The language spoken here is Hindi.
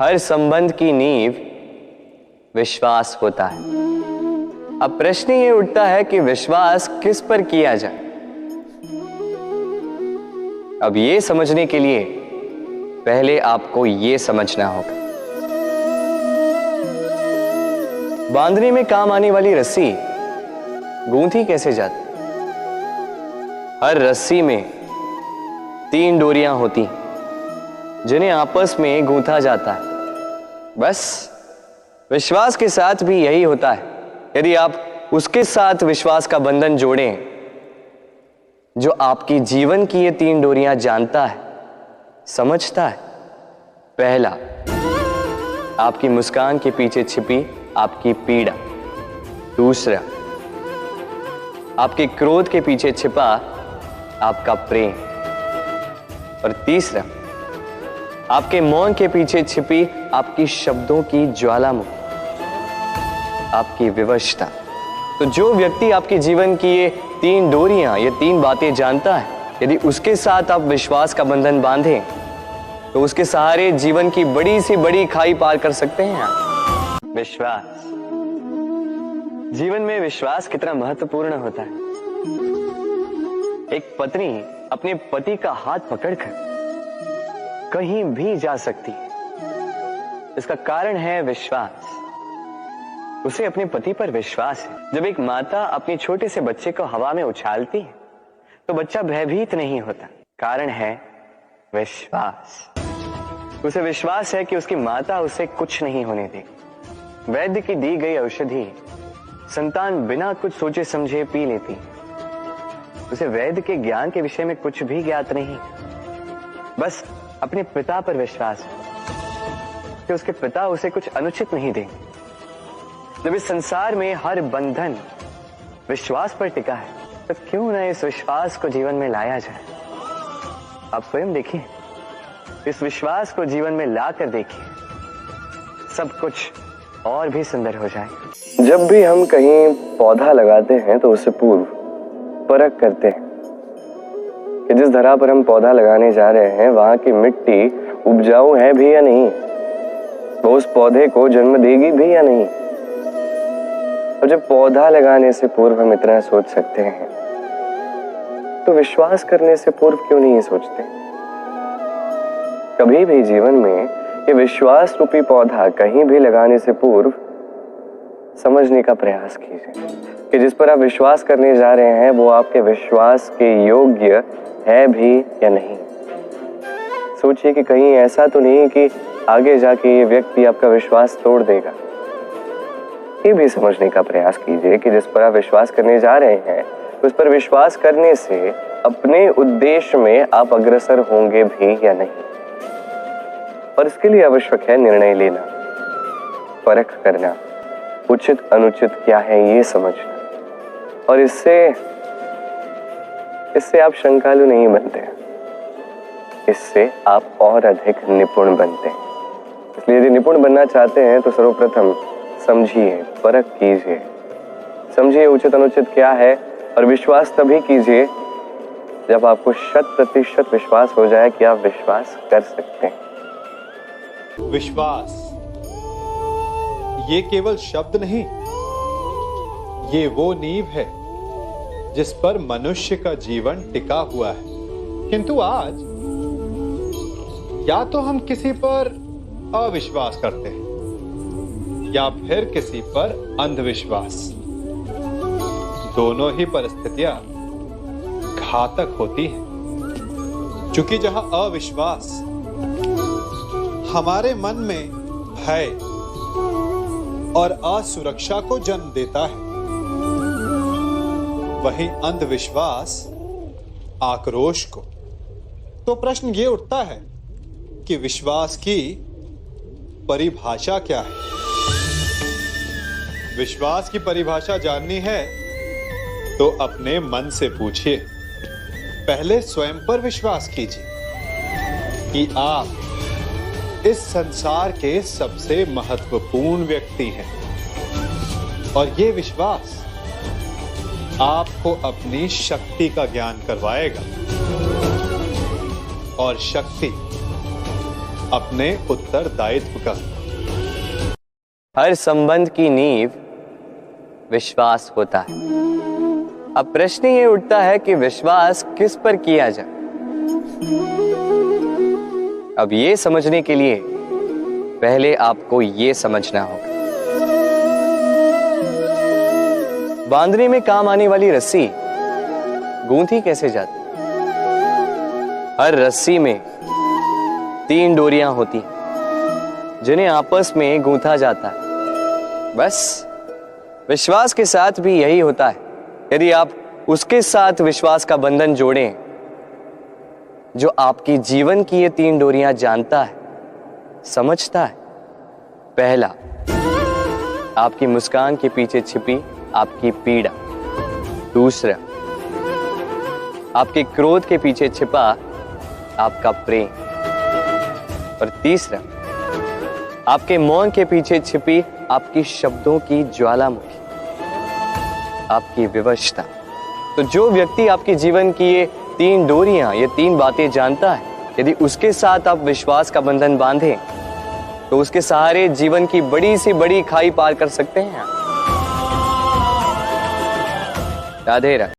हर संबंध की नींव विश्वास होता है। अब प्रश्न ये उठता है कि विश्वास किस पर किया जाए। अब ये समझने के लिए पहले आपको ये समझना होगा, बांधने में काम आने वाली रस्सी गूंथी कैसे जाती। हर रस्सी में 3 डोरियां होती जिन्हें आपस में गूंथा जाता है। बस विश्वास के साथ भी यही होता है। यदि आप उसके साथ विश्वास का बंधन जोड़ें जो आपकी जीवन की ये 3 डोरियां जानता है, समझता है। पहला, आपकी मुस्कान के पीछे छिपी आपकी पीड़ा। दूसरा, आपके क्रोध के पीछे छिपा आपका प्रेम। और तीसरा, आपके मौन के पीछे छिपी आपकी शब्दों की ज्वालामुखी, आपकी विवशता। तो जो व्यक्ति आपके जीवन की ये 3 डोरियां, ये 3 बातें जानता है, यदि उसके साथ आप विश्वास का बंधन बांधें तो उसके सहारे जीवन की बड़ी सी बड़ी खाई पार कर सकते हैं आप। विश्वास, जीवन में विश्वास कितना महत्वपूर्ण होता है। एक पत्नी अपने पति का हाथ पकड़कर कहीं भी जा सकती है। इसका कारण है विश्वास। उसे अपने पति पर विश्वास है। जब एक माता अपने छोटे से बच्चे को हवा में उछालती है तो बच्चा भयभीत नहीं होता। कारण है विश्वास। उसे विश्वास है कि उसकी माता उसे कुछ नहीं होने देगी। वैद्य की दी गई औषधि संतान बिना कुछ सोचे समझे पी लेती। उसे वैद्य के ज्ञान के विषय में कुछ भी ज्ञात नहीं, बस अपने पिता पर विश्वास है कि उसके पिता उसे कुछ अनुचित नहीं देंगे। जब इस संसार में हर बंधन विश्वास पर टिका है तो क्यों न इस विश्वास को जीवन में लाया जाए। आप स्वयं देखिए, इस विश्वास को जीवन में लाकर देखिए, सब कुछ और भी सुंदर हो जाए। जब भी हम कहीं पौधा लगाते हैं तो उससे पूर्व परख करते हैं कि जिस धरा पर हम पौधा लगाने जा रहे हैं वहां की मिट्टी उपजाऊ है भी या नहीं, वो उस पौधे को जन्म देगी भी या नहीं। और जब पौधा लगाने से पूर्व हम इतना सोच सकते हैं तो विश्वास करने से पूर्व क्यों नहीं सोचते। कभी भी जीवन में ये विश्वास रूपी पौधा कहीं भी लगाने से पूर्व समझने का प्रयास कीजिए कि जिस पर आप विश्वास करने जा रहे हैं वो आपके विश्वास के योग्य है भी या नहीं। सोचिए कि कहीं ऐसा तो नहीं कि आगे जाके ये व्यक्ति आपका विश्वास तोड़ देगा। ये भी समझने का प्रयास कीजिए कि जिस पर आप विश्वास करने जा रहे हैं उस पर विश्वास करने से अपने उद्देश्य में आप अग्रसर होंगे भी या नहीं। और इसके लिए आवश्यक है निर्णय लेना, परख करना, उचित अनुचित क्या है ये समझना। और इससे आप शंकालु नहीं बनते, इससे आप और अधिक निपुण बनते हैं। इसलिए यदि निपुण बनना चाहते हैं तो सर्वप्रथम समझिए, परख कीजिए, समझिए उचित अनुचित क्या है। और विश्वास तभी कीजिए जब आपको 100% विश्वास हो जाए कि आप विश्वास कर सकते हैं। विश्वास ये केवल शब्द नहीं, ये वो नींव है जिस पर मनुष्य का जीवन टिका हुआ है। किंतु आज या तो हम किसी पर अविश्वास करते हैं या फिर किसी पर अंधविश्वास। दोनों ही परिस्थितियां घातक होती हैं, क्योंकि जहां अविश्वास हमारे मन में भय और असुरक्षा को जन्म देता है, वहीं अंधविश्वास आक्रोश को। तो प्रश्न ये उठता है कि विश्वास की परिभाषा क्या है। विश्वास की परिभाषा जाननी है तो अपने मन से पूछिए। पहले स्वयं पर विश्वास कीजिए कि आप इस संसार के सबसे महत्वपूर्ण व्यक्ति हैं, और ये विश्वास आपको अपनी शक्ति का ज्ञान करवाएगा, और शक्ति अपने उत्तरदायित्व का। हर संबंध की नींव विश्वास होता है। अब प्रश्न ये उठता है कि विश्वास किस पर किया जाए। अब ये समझने के लिए पहले आपको ये समझना होगा, बांधने में काम आने वाली रस्सी गूंथी कैसे जाती। हर रस्सी में 3 डोरियां होती हैं जिन्हें आपस में गूंथा जाता है। बस विश्वास के साथ भी यही होता है। यदि आप उसके साथ विश्वास का बंधन जोड़ें जो आपकी जीवन की ये 3 डोरियां जानता है, समझता है। पहला, आपकी मुस्कान के पीछे छिपी आपकी पीड़ा। दूसरा, आपके क्रोध के पीछे छिपा आपका प्रेम। और तीसरा, आपके मौन के पीछे छिपी आपकी शब्दों की ज्वालामुखी, आपकी विवशता। तो जो व्यक्ति आपके जीवन की ये 3 डोरियां, ये 3 बातें जानता है, यदि उसके साथ आप विश्वास का बंधन बांधें तो उसके सहारे जीवन की बड़ी से बड़ी खाई पार कर सकते हैं। राधे राधे।